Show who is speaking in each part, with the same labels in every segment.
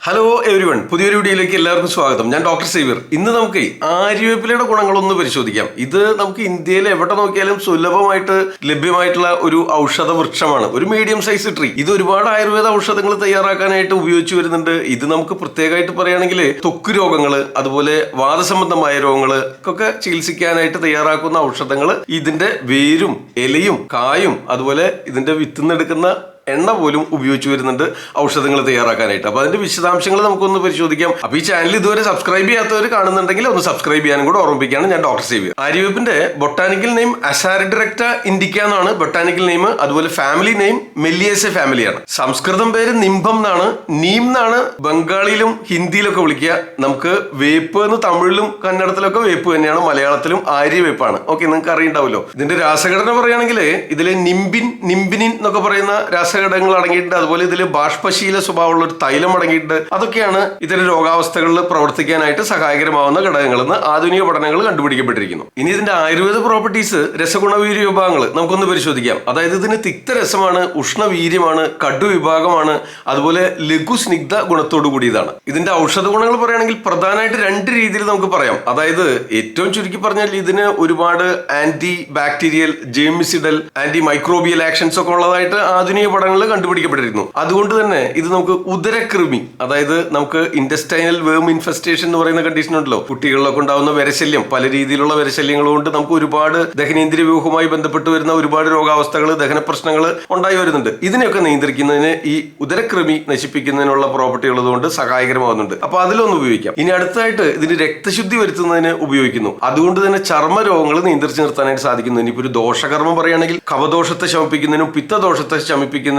Speaker 1: Hello everyone, പുതിയൊരു വീഡിയോയിലേക്ക് എല്ലാവർക്കും സ്വാഗതം. ഞാൻ ഡോക്ടർ സേവ്യർ. ഇന്ന് നമുക്ക് ആര്യവേപ്പിലയുടെ ഗുണങ്ങളൊന്ന് പരിശോധിക്കാം. ഇത് നമുക്ക് ഇന്ത്യയിൽ എവിടെ നോക്കിയാലും സുലഭമായിട്ട് ലഭ്യമായിട്ടുള്ള ഒരു ഔഷധ വൃക്ഷമാണ്. ഒരു മീഡിയം സൈസ് ട്രീ. ഇത് ഒരുപാട് ആയുർവേദ ഔഷധങ്ങൾ തയ്യാറാക്കാനായിട്ട് ഉപയോഗിച്ചു വരുന്നുണ്ട്. ഇത് നമുക്ക് പ്രത്യേകമായിട്ട് പറയുകയാണെങ്കിൽ ത്വക്ക് രോഗങ്ങൾ, അതുപോലെ വാദസംബന്ധമായ രോഗങ്ങൾക്കൊക്കെ ചികിത്സിക്കാനായിട്ട് തയ്യാറാക്കുന്ന ഔഷധങ്ങൾ ഇതിന്റെ വേരും ഇലയും കായും അതുപോലെ ഇതിന്റെ വിത്തുന്നെടുക്കുന്ന എണ്ണ പോലും ഉപയോഗിച്ചു വരുന്നുണ്ട് ഔഷധങ്ങൾ തയ്യാറാക്കാനായിട്ട്. അപ്പൊ അതിന്റെ വിശദാംശങ്ങൾ നമുക്കൊന്ന് പരിശോധിക്കാം. അപ്പൊ ഈ ചാനൽ ഇതുവരെ സബ്സ്ക്രൈബ് ചെയ്യാത്തവർ കാണുന്നുണ്ടെങ്കിൽ ഒന്ന് സബ്സ്ക്രൈബ് ചെയ്യാനും കൂടെ ഓർമ്മിപ്പിക്കുകയാണ്. ഞാൻ ഡോക്ടർ സേവ്യർ. ആര്യവേപ്പിന്റെ ബൊട്ടാനിക്കൽ നെയിം അസാരഡിറക്റ്റ ഇൻഡിക്ക എന്നാണ് ബൊട്ടാനിക്കൽ നെയിം. അതുപോലെ ഫാമിലി നെയിം മെല്ലിയേസെ ഫാമിലിയാണ്. സംസ്കൃതം പേര് നിംബം എന്നാണ്. നീം എന്നാണ് ബംഗാളിയിലും ഹിന്ദിയിലൊക്കെ വിളിക്കുക. നമുക്ക് വേപ്പ് എന്ന് തമിഴിലും കന്നഡത്തിലൊക്കെ വേപ്പ് തന്നെയാണ്. മലയാളത്തിലും ആര്യവേപ്പാണ്. ഓക്കെ, നിങ്ങൾക്ക് അറിയണ്ടാവല്ലോ. ഇതിന്റെ രാസഘടന പറയുകയാണെങ്കിൽ ഇതിലെ നിംബിനിൻ എന്നൊക്കെ പറയുന്ന ഘടകങ്ങൾ അടങ്ങിയിട്ടുണ്ട്. അതുപോലെ ഇതിൽ ബാഷ്പശീല സ്വഭാവമുള്ള ഒരു തൈലം അടങ്ങിയിട്ടുണ്ട്. അതൊക്കെയാണ് ഇത്തരം രോഗാവസ്ഥകളിൽ പ്രവർത്തിക്കാനായിട്ട് സഹായകരമാവുന്ന ഘടകങ്ങളെന്ന് ആധുനിക പഠനങ്ങൾ കണ്ടുപിടിക്കപ്പെട്ടിരിക്കുന്നു. ഇനി ഇതിന്റെ ആയുർവേദ പ്രോപ്പർട്ടീസ്, രസഗുണവീര്യ വിഭാഗങ്ങൾ നമുക്കൊന്ന് പരിശോധിക്കാം. അതായത് ഇതിന് തിക്തരസമാണ്, ഉഷ്ണവീര്യമാണ്, കടുവിഭാഗമാണ്, അതുപോലെ ലഘുസ്നിഗ്ധ ഗുണത്തോടു കൂടിയതാണ്. ഇതിന്റെ ഔഷധ ഗുണങ്ങൾ പറയുകയാണെങ്കിൽ പ്രധാനമായിട്ട് രണ്ട് രീതിയിൽ നമുക്ക് പറയാം. അതായത് ഏറ്റവും ചുരുക്കി പറഞ്ഞാൽ ഇതിന് ഒരുപാട് anti bacterial, germicidal, anti microbial actions ഒക്കെ ഉള്ളതായിട്ട് ആധുനിക പഠനങ്ങളിൽ കണ്ടുപിടിക്കപ്പെട്ടിരുന്നു. അതുകൊണ്ട് തന്നെ ഇത് നമുക്ക് ഉദരകൃമി, അതായത് നമുക്ക് ഇൻഡസ്റ്റൈനൽ വേം ഇൻഫെസ്റ്റേഷൻ എന്ന് പറയുന്ന കണ്ടീഷൻ ഉണ്ടല്ലോ, കുട്ടികളിലൊക്കെ ഉണ്ടാവുന്ന വരശല്യം, പല രീതിയിലുള്ള വരശല്യങ്ങൾ കൊണ്ട് നമുക്ക് ഒരുപാട് ദഹനേന്ദ്രിയ വ്യൂഹവുമായി ബന്ധപ്പെട്ട് വരുന്ന ഒരുപാട് രോഗാവസ്ഥകൾ, ദഹന പ്രശ്നങ്ങൾ ഉണ്ടായി വരുന്നുണ്ട്. ഇതിനെയൊക്കെ നിയന്ത്രിക്കുന്നതിന് ഈ ഉദരകൃമി നശിപ്പിക്കുന്നതിനുള്ള പ്രോപ്പർട്ടി ഉള്ളതുകൊണ്ട് സഹായകരമാകുന്നുണ്ട്. അപ്പൊ അതിലൊന്ന് ഉപയോഗിക്കാം. ഇനി അടുത്തായിട്ട് ഇതിന് രക്തശുദ്ധി വരുത്തുന്നതിന് ഉപയോഗിക്കുന്നു. അതുകൊണ്ട് തന്നെ ചർമ്മ രോഗങ്ങൾ നിയന്ത്രിച്ച് നിർത്താനായിട്ട് സാധിക്കുന്നു. ഇനിയിപ്പോ ഒരു ദോഷകർമ്മം പറയുകയാണെങ്കിൽ കഫദോഷത്തെ ശമിപ്പിക്കുന്നതിനും പിത്തദോഷത്തെ ശമിപ്പിക്കുന്നതിനും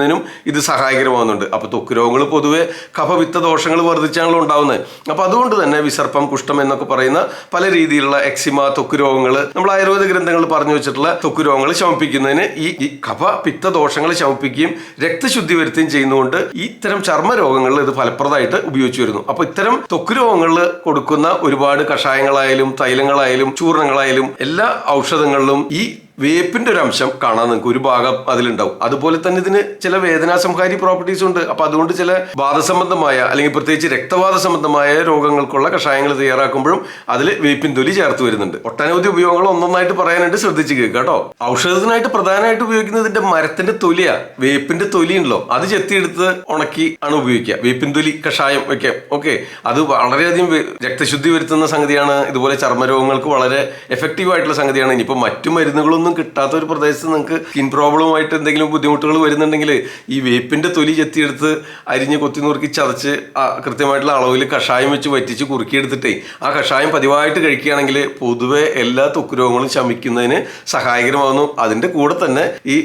Speaker 1: ഇത് സഹായകരമാകുന്നുണ്ട്. അപ്പൊ ത്വക്ക് രോഗങ്ങൾ പൊതുവെ കഫപിത്ത ദോഷങ്ങൾ വർദ്ധിച്ചാണല്ലോ ഉണ്ടാവുന്നത്. അപ്പൊ അതുകൊണ്ട് തന്നെ വിസർപ്പം, കുഷ്ഠം എന്നൊക്കെ പറയുന്ന പല രീതിയിലുള്ള എക്സിമ, ത്വക്ക് രോഗങ്ങൾ നമ്മൾ ആയുർവേദ ഗ്രന്ഥങ്ങളിൽ പറഞ്ഞു വെച്ചിട്ടുള്ള ത്വക്ക് രോഗങ്ങൾ ശമിപ്പിക്കുന്നതിന് ഈ കഫ പിത്ത ദോഷങ്ങൾ ശമിപ്പിക്കുകയും രക്തശുദ്ധി വരുത്തുകയും ചെയ്യുന്നതുകൊണ്ട് ഇത്തരം ചർമ്മ രോഗങ്ങളിൽ ഇത് ഫലപ്രദമായിട്ട് ഉപയോഗിച്ചു വരുന്നു. അപ്പൊ ഇത്തരം ത്വക്ക് രോഗങ്ങളിൽ കൊടുക്കുന്ന ഒരുപാട് കഷായങ്ങളായാലും തൈലങ്ങളായാലും ചൂർണങ്ങളായാലും എല്ലാ ഔഷധങ്ങളിലും ഈ വേപ്പിന്റെ ഒരു അംശം കാണാൻ നിങ്ങൾക്ക് ഒരു ഭാഗം അതിലുണ്ടാവും. അതുപോലെ തന്നെ ഇതിന് ചില വേദനാസംഹാരി പ്രോപ്പർട്ടീസ് ഉണ്ട്. അപ്പൊ അതുകൊണ്ട് ചില വാദസംബന്ധമായ അല്ലെങ്കിൽ പ്രത്യേകിച്ച് രക്തവാദ സംബന്ധമായ രോഗങ്ങൾക്കുള്ള കഷായങ്ങൾ തയ്യാറാക്കുമ്പോഴും അതിൽ വേപ്പിൻ തൊലി ചേർത്ത് വരുന്നുണ്ട്. ഒട്ടനവധി ഉപയോഗങ്ങൾ ഒന്നൊന്നായിട്ട് പറയാനായിട്ട് ശ്രദ്ധിച്ച് കേൾക്കുക കേട്ടോ. ഔഷധത്തിനായിട്ട് പ്രധാനമായിട്ട് ഉപയോഗിക്കുന്നത് ഇതിന്റെ മരത്തിന്റെ തൊലിയാ. വേപ്പിന്റെ തൊലി ഉണ്ടല്ലോ, അത് ചെത്തിയെടുത്ത് ഉണക്കി ആണ് ഉപയോഗിക്കുക. വേപ്പിൻ തൊലി കഷായം വയ്ക്കാം. ഓക്കെ, അത് വളരെയധികം രക്തശുദ്ധി വരുത്തുന്ന സംഗതിയാണ്. ഇതുപോലെ ചർമ്മരോഗങ്ങൾക്ക് വളരെ എഫക്റ്റീവ് ആയിട്ടുള്ള സംഗതിയാണ്. ഇനിയിപ്പോൾ മറ്റു മരുന്നുകളൊന്നും കിട്ടാത്ത ഒരു പ്രദേശത്ത് നിങ്ങൾക്ക് സ്കിൻ പ്രോബ്ലമായിട്ട് എന്തെങ്കിലും ബുദ്ധിമുട്ടുകൾ വരുന്നുണ്ടെങ്കിൽ ഈ വേപ്പിന്റെ തൊലി ചെത്തിയെടുത്ത് അരിഞ്ഞ് കൊത്തി നുറുക്കി ചതച്ച് കൃത്യമായിട്ടുള്ള അളവിൽ കഷായം വെച്ച് വറ്റിച്ച് കുറുക്കിയെടുത്തിട്ടേ ആ കഷായം പതിവായിട്ട് കഴിക്കുകയാണെങ്കിൽ പൊതുവെ എല്ലാ ത്വക്ക് രോഗങ്ങളും ശമിക്കുന്നതിന് സഹായകരമാകുന്നു. അതിന്റെ കൂടെ തന്നെ ഈ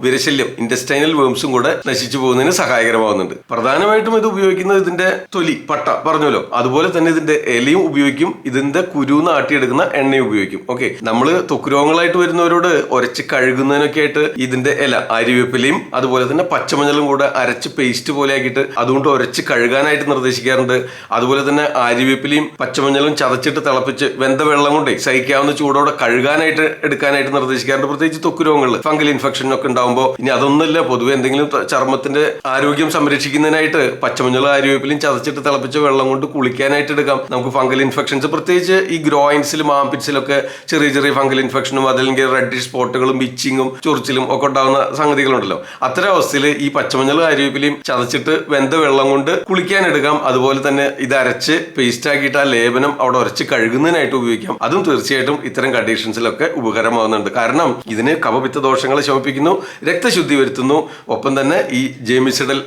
Speaker 1: വിരശല്യം, ഇൻഡസ്റ്റൈനൽ വേംസും കൂടെ നശിച്ചു പോകുന്നതിന് സഹായകരമാകുന്നുണ്ട്. പ്രധാനമായിട്ടും ഇത് ഉപയോഗിക്കുന്നത് ഇതിന്റെ തൊലി, പട്ട പറഞ്ഞല്ലോ. അതുപോലെ തന്നെ ഇതിന്റെ ഇലയും ഉപയോഗിക്കും. ഇതിന്റെ കുരുന്ന് ആട്ടിയെടുക്കുന്ന എണ്ണയും ഉപയോഗിക്കും. ഓക്കെ, നമ്മൾ ത്വക്ക് രോഗങ്ങളായിട്ട് വരുന്നവരോട് ഉരച്ച് കഴുകുന്നതിനൊക്കെ ആയിട്ട് ഇതിന്റെ ഇല, ആര്യവേപ്പിലയും അതുപോലെ തന്നെ പച്ചമഞ്ഞളും കൂടെ അരച്ച് പേസ്റ്റ് പോലെ ആക്കിയിട്ട് അതുകൊണ്ട് ഉരച്ച് കഴുകാനായിട്ട് നിർദ്ദേശിക്കാറുണ്ട്. അതുപോലെ തന്നെ ആര്യവേപ്പിലയും പച്ചമഞ്ഞളും ചതച്ചിട്ട് തിളപ്പിച്ച് വെന്ത വെള്ളം കൊണ്ട് സഹിക്കാവുന്ന ചൂടോടെ കഴുകാനായിട്ട് എടുക്കാനായിട്ട് നിർദ്ദേശിക്കാറുണ്ട്. പ്രത്യേകിച്ച് ത്വക്ക് രോഗങ്ങളിൽ ഫംഗൽ ഇൻഫെക്ഷൻ ഒക്കെ ഉണ്ടാകുമ്പോൾ. ഇനി അതൊന്നുമില്ല, പൊതുവെ എന്തെങ്കിലും ചർമ്മത്തിന്റെ ആരോഗ്യം സംരക്ഷിക്കുന്നതിനായിട്ട് പച്ചമഞ്ഞളും ആര്യവേപ്പിലയും ചതച്ചിട്ട് തിളപ്പിച്ച വെള്ളം കൊണ്ട് കുളിക്കാനായിട്ട് എടുക്കാം. നമുക്ക് ഫംഗൽ ഇൻഫെക്ഷൻസ്, പ്രത്യേകിച്ച് ഈ ഗ്രോയിൻസിലും ആംപിറ്റ്സിലൊക്കെ ചെറിയ ചെറിയ ഫംഗൽ ഇൻഫെക്ഷനും അതല്ലെങ്കിൽ റെഡിഷ് സ്പോട്ടുകളും ഇച്ചിങ്ങും ചൊറിച്ചിലും ഒക്കെ ഉണ്ടാകുന്ന സംഗതികളുണ്ടല്ലോ. അത്തരം അവസ്ഥയിൽ ഈ പച്ചമഞ്ഞൾ ആര്യവേപ്പിലയും ചതച്ചിട്ട് വെന്ത വെള്ളം കൊണ്ട് കുളിക്കാൻ എടുക്കാം. അതുപോലെ തന്നെ ഇത് അരച്ച് പേസ്റ്റ് ആക്കിയിട്ട് ആ ലേപനം അവിടെ ഉരച്ച് കഴുകുന്നതിനായിട്ട് ഉപയോഗിക്കാം. അതും തീർച്ചയായിട്ടും ഇത്തരം കണ്ടീഷൻസിലൊക്കെ ഉപകാരമാകുന്നുണ്ട്. കാരണം ഇതിന് കഫപിത്ത ദോഷങ്ങളെ ശമിപ്പിക്കുന്നു, രക്തശുദ്ധി വരുത്തുന്നു, ഒപ്പം തന്നെ ഈ ജേമിസിഡൽ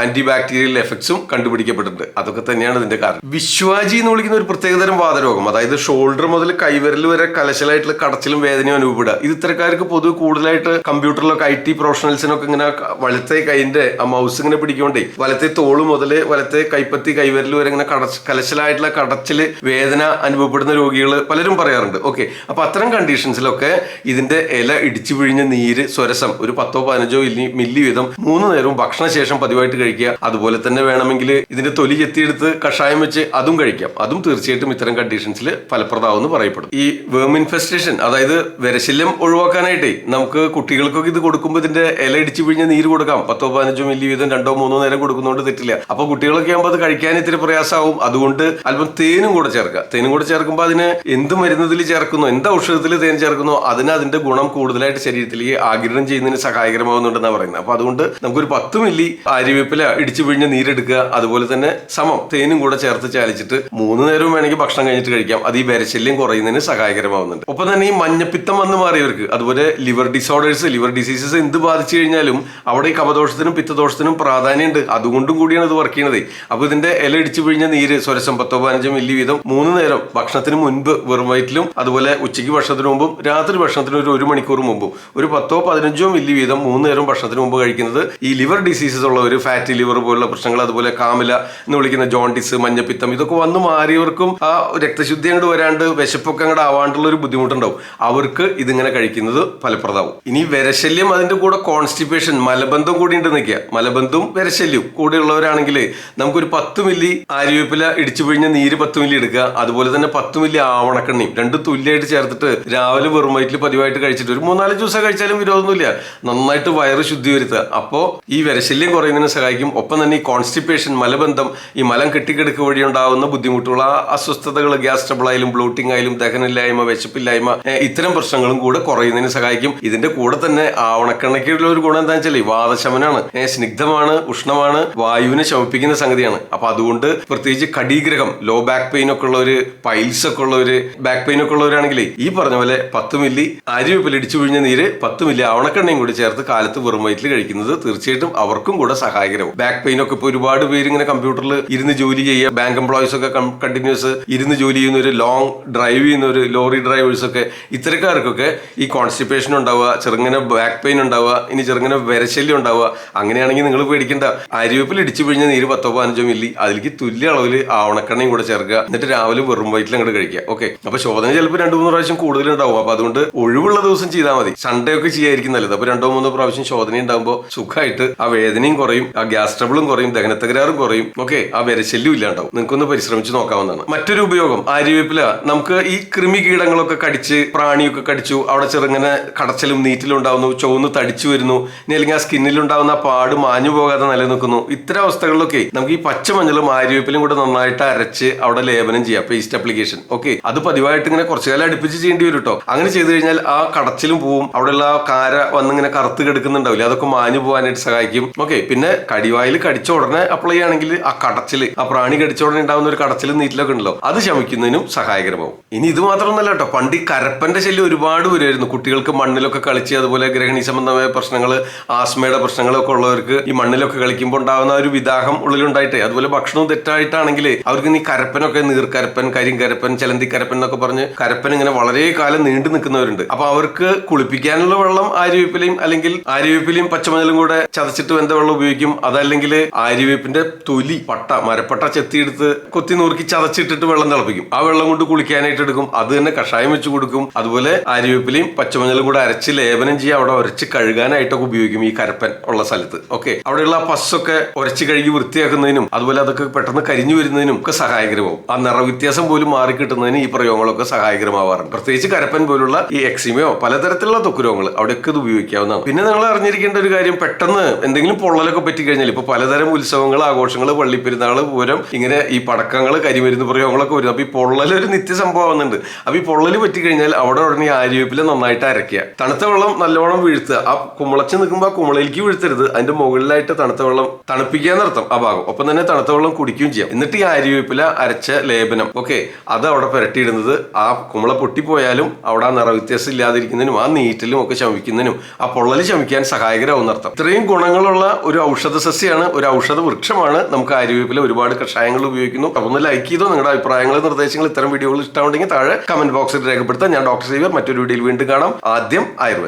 Speaker 1: ആന്റി ബാക്ടീരിയൽ എഫക്ട്സും കണ്ടുപിടിക്കപ്പെട്ടിട്ടുണ്ട്. അതൊക്കെ തന്നെയാണ് ഇതിന്റെ കാരണം. വിശ്വാജി എന്ന് വിളിക്കുന്ന ഒരു പ്രത്യേകതരം വാതരോഗം, അതായത് ഷോൾഡർ മുതൽ കൈവിരൽ വരെ കലശലായിട്ടുള്ള കടച്ചിലും വേദനയും അനുഭവപ്പെടുക. ഇത് ഇത്തരക്കാർക്ക് പൊതുവെ കൂടുതലായിട്ട് കമ്പ്യൂട്ടറിലൊക്കെ IT പ്രൊഫഷണൽസിനൊക്കെ ഇങ്ങനെ വലത്തെ കൈന്റെ ആ മൗസ് ഇങ്ങനെ പിടിക്കൊണ്ടേ വലത്തെ തോള് മുതൽ വലത്തെ കൈപ്പത്തി കൈവിരൽ വരെ ഇങ്ങനെ കലശലായിട്ടുള്ള കടച്ചില് വേദന അനുഭവപ്പെടുന്ന രോഗികൾ പലരും പറയാറുണ്ട്. ഓക്കെ, അപ്പൊ അത്തരം കണ്ടീഷൻസിലൊക്കെ ഇതിന്റെ ഇല ഇടിച്ചു പിഴിഞ്ഞ നീര് സ്വരസം ഒരു 10-15 മില്ലി വീതം 3 നേരവും ഭക്ഷണശേഷം പതിവായിട്ട് കഴിക്കുക. അതുപോലെ തന്നെ വേണമെങ്കിൽ ഇതിന്റെ തൊലി ചെത്തിയെടുത്ത് കഷായം വെച്ച് അതും കഴിക്കാം. അതും തീർച്ചയായിട്ടും ഇത്തരം കണ്ടീഷൻസിൽ ഫലപ്രദമാവെന്ന് പറയപ്പെടും. ഈ വേം ഇൻഫെസ്റ്റേഷൻ, അതായത് വരശല്യം ശല്യം ഒഴിവാക്കാനായിട്ടേ നമുക്ക് കുട്ടികൾക്കൊക്കെ ഇത് കൊടുക്കുമ്പോൾ ഇതിന്റെ ഇല ഇടിച്ചു പിഴിഞ്ഞ നീര് കൊടുക്കാം. 10-15 മില്ലി വീതം 2-3 നേരം കൊടുക്കുന്നതുകൊണ്ട് തെറ്റില്ല. അപ്പൊ കുട്ടികളൊക്കെ ആകുമ്പോൾ അത് കഴിക്കാൻ ഇത്തിരി പ്രയാസമാവും. അതുകൊണ്ട് അല്പം തേനും കൂടെ ചേർക്കുക. തേനും കൂടെ ചേർക്കുമ്പോൾ അതിന് എന്ത് മരുന്നതിൽ ചേർക്കുന്നോ, എന്ത് ഔഷധത്തിൽ തേൻ ചേർക്കുന്നോ അതിന് അതിന്റെ ഗുണം കൂടുതലായിട്ട് ശരീരത്തിലേക്ക് ആഗിരണം ചെയ്യുന്നതിന് സഹായകരമാകുന്നുണ്ടെന്നാണ് പറയുന്നത്. അപ്പൊ അതുകൊണ്ട് നമുക്കൊരു 10 മില്ലി ആര്യവേപ്പില ഇടിച്ചു പിഴിഞ്ഞ നീരെടുക്കുക. അതുപോലെ തന്നെ സമം തേനും കൂടെ ചേർത്ത് ചാലിച്ചിട്ട് 3 നേരവും വേണമെങ്കിൽ ഭക്ഷണം കഴിഞ്ഞിട്ട് കഴിക്കാം. അത് ഈ വിരശല്യം കുറയുന്നതിന് സഹായകരമാവുന്നുണ്ട്. ഒപ്പം തന്നെ ഈ മഞ്ഞപ്പിത്തം വന്ന് മാറിയവർക്ക്, അതുപോലെ ലിവർ ഡിസോർഡേഴ്സ്, ലിവർ ഡിസീസസ് എന്ത് ബാധിച്ചു കഴിഞ്ഞാലും അവിടെ ഈ കഫദോഷത്തിനും പിത്തദോഷത്തിനും പ്രാധാന്യമുണ്ട്. അതുകൊണ്ടും കൂടിയാണ് ഇത് വർക്ക് ചെയ്യുന്നത്. അപ്പൊ ഇതിന്റെ ഇല ഇടിച്ചു പിഴിഞ്ഞ നീര് സ്വരസം 10-15 മില്ലി വീതം 3 നേരം ഭക്ഷണത്തിന് മുൻപ് വെറും വയറ്റിലും, അതുപോലെ ഉച്ചയ്ക്ക് ഭക്ഷണത്തിന് മുമ്പും രാത്രി ഭക്ഷണത്തിന് ഒരു മണിക്കൂർ മുമ്പും ഒരു 10-15 മില്ലി വീതം 3 നേരം ഭക്ഷണത്തിന് മുമ്പ് കഴിക്കുന്നത് ഈ ലിവർ ഡിസീസസ് ഉള്ളവർ, ഫാറ്റി ലിവർ പോലുള്ള പ്രശ്നങ്ങൾ, അതുപോലെ കാമില എന്ന് വിളിക്കുന്ന ജോണ്ടിസ്, മഞ്ഞപ്പിത്തം, ഇതൊക്കെ വന്നു മാറിയവർക്കും ആ രക്തശുദ്ധി അങ്ങോട്ട് വരാണ്ട് വിശപ്പൊക്കെ അങ്ങോട്ട് ആവാണ്ടുള്ള ഒരു ബുദ്ധിമുട്ടുണ്ടാവും. അവർക്ക് ഇതിങ്ങനെ കഴിക്കുന്നത് ഫലപ്രദമാവും. ഇനി വിരശല്യം, അതിന്റെ കൂടെ കോൺസ്റ്റിപ്പേഷൻ, മലബന്ധം കൂടി ഉണ്ട് നിൽക്കുക. മലബന്ധവും വിരശല്യവും കൂടെ ഉള്ളവരാണെങ്കിൽ നമുക്കൊരു 10 മില്ലി ആര്യവേപ്പില ഇടിച്ചു പിഴിഞ്ഞ നീര് 10 മില്ലി എടുക്കുക. അതുപോലെ തന്നെ 10 മില്ലി ആവണക്കെണ്ണയും രണ്ടും തുല്യമായിട്ട് ചേർത്തിട്ട് രാവിലെ വെറും വയറ്റിൽ പതിവായിട്ട് കഴിച്ചിട്ട് ഒരു 3-4 ദിവസം കഴിച്ചാലും വിരോധമൊന്നുമില്ല. നന്നായിട്ട് വയറ് ശുദ്ധി വരുത്തുക. അപ്പോൾ ഈ വിരശല്യം കുറയുന്നതിന് സഹായിക്കും. ഒപ്പം തന്നെ ഈ കോൺസ്റ്റിപ്പേഷൻ, മലബന്ധം, ഈ മലം കെട്ടിക്കിടക്കുക വഴി ഉണ്ടാകുന്ന ബുദ്ധിമുട്ടുള്ള അസ്വസ്ഥതകൾ, ഗ്യാസ് ട്രബിൾ ആയാലും ബ്ലോട്ടിംഗ് ആയാലും ദഹനമില്ലായ്മ, വിശപ്പില്ലായ്മ, ഇത്തരം പ്രശ്നങ്ങളും കൂടെ കുറയുന്നതിന് സഹായിക്കും. ഇതിന്റെ കൂടെ തന്നെ ആവണക്കെണ്ണയ്ക്കുള്ള ഒരു ഗുണം എന്താ വെച്ചാൽ വാദശമനാണ്, സ്നിഗ്ധമാണ്, ഉഷ്ണമാണ്, വായുവിനെ ശമിപ്പിക്കുന്ന സംഗതിയാണ്. അപ്പൊ അതുകൊണ്ട് പ്രത്യേകിച്ച് കടീഗ്രഹം, ലോ ബാക്ക് പെയിൻ ഒക്കെ ഉള്ളവര്, പൈൽസ് ഒക്കെ ഉള്ളവര്, ബാക്ക് പെയിൻ ഒക്കെ ഉള്ളവരാണെങ്കിൽ ഈ പറഞ്ഞ പോലെ 10 മില്ലി ആര്യവേപ്പില ഇടിച്ചു പിഴിഞ്ഞ നീര് 10 മില്ലി ആവണക്കെണ്ണയും കൂടി ചേർത്ത് കാലത്ത് വെറും വയറ്റിൽ കഴിക്കുന്നത് തീർച്ചയായിട്ടും അവർക്കും കൂടെ സഹായകരവും. ബാക്ക് പെയിൻ ഒക്കെ ഇപ്പൊ ഒരുപാട് പേര് ഇങ്ങനെ കമ്പ്യൂട്ടറിൽ ഇരുന്ന് ജോലി ചെയ്യുക, ബാങ്ക് എംപ്ലോയീസ് ഒക്കെ കണ്ടിന്യൂസ് ഇരുന്ന് ജോലി ചെയ്യുന്ന ഒരു, ലോങ് ഡ്രൈവ് ചെയ്യുന്ന ഒരു, ലോറി ഡ്രൈവേഴ്സ് ഒക്കെ, ഇത്തരക്കാർക്കൊക്കെ ഈ കോൺസ്റ്റിപ്പേഷൻ ഉണ്ടാവുക, ചെറുങ്ങനെ ബാക്ക് പെയിൻ ഉണ്ടാവുക, ഇനി ചെറുങ്ങനെ വിരശല്യം ഉണ്ടാവുക. അങ്ങനെയാണെങ്കിൽ നിങ്ങൾ പേടിക്കേണ്ട. ആര്യവേപ്പില ഇടിച്ചു പിഴിഞ്ഞ നീര് 10-15 മില്ലി അതിലേക്ക് തുല്യ അളവിൽ ആവണക്കെണ്ണയും കൂടെ ചേർക്കുക. എന്നിട്ട് രാവിലെ വെറും വയറ്റിൽ അങ്ങോട്ട് കഴിക്കുക. ഓക്കെ. അപ്പൊ ശോധന ചിലപ്പോൾ 2-3 പ്രാവശ്യം കൂടുതലുണ്ടാവും. അപ്പൊ അതുകൊണ്ട് ഒഴിവുള്ള ദിവസം ചെയ്താൽ മതി. സൺഡേ ഒക്കെ ചെയ്യായിരിക്കും നല്ലത്. അപ്പൊ 2-3 പ്രാവശ്യം ശോധന ഉണ്ടാകുമ്പോൾ സുഖമായിട്ട് ആ വേദനയും കുറയും, ആ ഗ്യാസ് ട്രബിളും കുറയും, ദഹനത്തകരാറും കുറയും. ഓക്കെ. ആ വിരശല്യം ഇല്ലാണ്ടാവും. നിങ്ങൾക്കൊന്ന് പരിശ്രമിച്ച് നോക്കാവുന്നതാണ്. മറ്റൊരു ഉപയോഗം ആര്യവേപ്പില, നമുക്ക് ഈ കൃമി കീടങ്ങളൊക്കെ കടിച്ച്, പ്രാണിയൊക്കെ കടിച്ചു, അവിടെ ചെറുങ്ങനെ കടച്ചലും നീറ്റിലും ഉണ്ടാവുന്നു, ചുവന്ന് തടിച്ചു വരുന്നു, ഇനി അല്ലെങ്കിൽ ആ സ്കിന്നിലുണ്ടാവുന്ന പാട് മാഞ്ഞു പോകാതെ നിലനിൽക്കുന്നു. ഇത്തരം അവസ്ഥകളിലൊക്കെ നമുക്ക് ഈ പച്ചമഞ്ഞളും ആര്യവേപ്പിലും കൂടെ നന്നായിട്ട് അരച്ച് അവിടെ ലേപനം ചെയ്യാം, പേസ്റ്റ് അപ്ലിക്കേഷൻ. ഓക്കെ. അത് പതിവായിട്ട് ഇങ്ങനെ കുറച്ചു കാലം അടുപ്പിച്ച് ചെയ്യേണ്ടി വരും കേട്ടോ. അങ്ങനെ ചെയ്തു കഴിഞ്ഞാൽ ആ കടച്ചിലും പോവും, അവിടെയുള്ള ആ കാര വന്നിങ്ങനെ കറുത്ത് കിടക്കുന്നുണ്ടാവില്ല, അതൊക്കെ മാഞ്ഞു പോകാനായിട്ട് സഹായിക്കും. ഓക്കെ. പിന്നെ കടിവായിൽ കടിച്ച ഉടനെ അപ്ലൈ ചെയ്യുകയാണെങ്കിൽ ആ കടച്ചില്, ആ പ്രാണി കടിച്ച ഉടനെ ഉണ്ടാവുന്ന ഒരു കടച്ചിലും നീറ്റിലൊക്കെ ഉണ്ടല്ലോ, അത് ശമിക്കുന്നതിനും സഹായകരമാവും. ഇനി ഇത് മാത്രമൊന്നല്ല കേട്ടോ, പണ്ട് ഈ കരപ്പന്റെ ശല്യം ഒരുപാട് വരുമായിരുന്നു. കുട്ടികൾക്ക് മണ്ണിലൊക്കെ കളിച്ച്, അതുപോലെ ഗ്രഹണി സംബന്ധമായ പ്രശ്നങ്ങൾ, ആസ്മയുടെ പ്രശ്നങ്ങളൊക്കെ ഉള്ളവർക്ക് ഈ മണ്ണിലൊക്കെ കളിക്കുമ്പോൾ ഉണ്ടാകുന്ന ഒരു വിദാഹം ഉള്ളിലുണ്ടായിട്ടേ, അതുപോലെ ഭക്ഷണവും തെറ്റായിട്ടാണെങ്കിൽ അവർക്ക് ഈ കരപ്പനൊക്കെ, നീർക്കരപ്പൻ, കരിങ്കരപ്പൻ, ചലന്തിക്കരപ്പൻ എന്നൊക്കെ പറഞ്ഞ് കരപ്പൻ ഇങ്ങനെ വളരെ കാലം നീണ്ടു നിൽക്കുന്നവരുണ്ട്. അപ്പൊ അവർക്ക് കുളിപ്പിക്കാനുള്ള വെള്ളം ആര്യവേപ്പിലയും, അല്ലെങ്കിൽ ആര്യവേപ്പിലയും പച്ചമഞ്ഞളും കൂടെ ചതച്ചിട്ട് വെന്ത വെള്ളം ഉപയോഗിക്കും. അതല്ലെങ്കിൽ ആര്യവേപ്പിന്റെ തൊലി, പട്ട, മരപ്പട്ട ചെത്തിയെടുത്ത് കൊത്തി നുറുക്കി ചതച്ചിട്ടിട്ട് വെള്ളം തിളപ്പിക്കും. ആ വെള്ളം കൊണ്ട് കുളിക്കാനായിട്ട് എടുക്കും. അത് തന്നെ കഷായം വെച്ച് കൊടുക്കും. അതുപോലെ ആര്യവേപ്പിലയും പച്ചമഞ്ഞളും കൂടെ അരച്ച് ലേപനം ചെയ്യുക, അവിടെ ഉരച്ച് കഴുകാനായിട്ടൊക്കെ ഉപയോഗിക്കും ഈ കരപ്പൻ ഉള്ള സ്ഥലത്ത്. ഓക്കെ. അവിടെയുള്ള ആ പസ്സൊക്കെ ഉരച്ച് കഴുകി വൃത്തിയാക്കുന്നതിനും, അതുപോലെ അതൊക്കെ പെട്ടെന്ന് കരിഞ്ഞു വരുന്നതിനും ഒക്കെ സഹായകരമാവും. ആ നിറവ്യത്യാസം പോലും മാറിക്കിട്ടുന്നതിന് ഈ പ്രയോഗങ്ങളൊക്കെ സഹായകരമാവാറുണ്ട്. പ്രത്യേകിച്ച് കരപ്പൻ പോലുള്ള ഈ എക്സിമയോ പലതരത്തിലുള്ള ത്വക്ക് രോഗങ്ങൾ അവിടെയൊക്കെ ഇത് ഉപയോഗിക്കാവുന്നതാണ്. പിന്നെ നിങ്ങൾ അറിഞ്ഞിരിക്കേണ്ട ഒരു കാര്യം, പെട്ടെന്ന് എന്തെങ്കിലും പൊള്ളലൊക്കെ പറ്റിക്കഴിഞ്ഞാൽ, ഇപ്പൊ പലതരം ഉത്സവങ്ങൾ, ആഘോഷങ്ങൾ, പള്ളിപ്പെരുന്നാൾ, പൂരം, ഇങ്ങനെ ഈ പടക്കങ്ങൾ, കരിമരുന്ന് പ്രയോഗങ്ങളൊക്കെ വരും. അപ്പൊ ഈ പൊള്ളൽ ഒരു നിത്യസംഭവമാവുന്നുണ്ട്. അപ്പൊ ഈ പൊള്ളല് പറ്റിക്കഴിഞ്ഞാൽ അവിടെ ഉടനെ ആര്യവേപ്പില നന്നായിട്ട് അരയ്ക്കുക. തണുത്ത വെള്ളം നല്ലോണം വീഴ്ത്തുക. ആ കുമ്പളച്ച് നിൽക്കുമ്പോൾ ആ കുമ്പളയിലേക്ക് വീഴ്ത്തരുത്, അതിന്റെ മുകളിലായിട്ട് തണുത്ത വെള്ളം തണുപ്പിക്കുക എന്നർത്ഥം ആ ഭാഗം. ഒപ്പം തന്നെ തണുത്ത വെള്ളം കുടിക്കുകയും ചെയ്യാം. എന്നിട്ട് ഈ ആര്യവേപ്പില അരച്ച ലേപനം, ഓക്കെ, അത് അവിടെ പുരട്ടിയിടുന്നത് ആ കുമ്പള പൊട്ടിപ്പോയാലും അവിടെ ആ നിറവ്യത്യാസം ഇല്ലാതിരിക്കുന്നതിനും ആ നീറ്റിലും ഒക്കെ ശമിക്കുന്നതിനും ആ പൊള്ളല് ശമിക്കാൻ സഹായകരമാവുന്ന അർത്ഥം. ഇത്രയും ഗുണങ്ങളുള്ള ഒരു ഔഷധ സസ്യമാണ്, ഒരു ഔഷധ വൃക്ഷമാണ് നമുക്ക് ആര്യവേപ്പില. ഒരുപാട് കഷായങ്ങൾ ഉപയോഗിക്കുന്നു. അപ്പൊ ഒന്ന് ലൈക്ക് ചെയ്തോ. നിങ്ങളുടെ അഭിപ്രായങ്ങൾ, നിർദ്ദേശങ്ങൾ, ഇത്തരം വീഡിയോകൾ ഇഷ്ടമുണ്ടെങ്കിൽ താഴെ കമന്റ് ബോക്സിൽ രേഖപ്പെടുത്താം. ഞാൻ ഡോക്ടർ സേവ്യർ. മറ്റൊരു വീഡിയോയിൽ വീണ്ടും കാണാം. ആദ്യം ആയുർവേദം.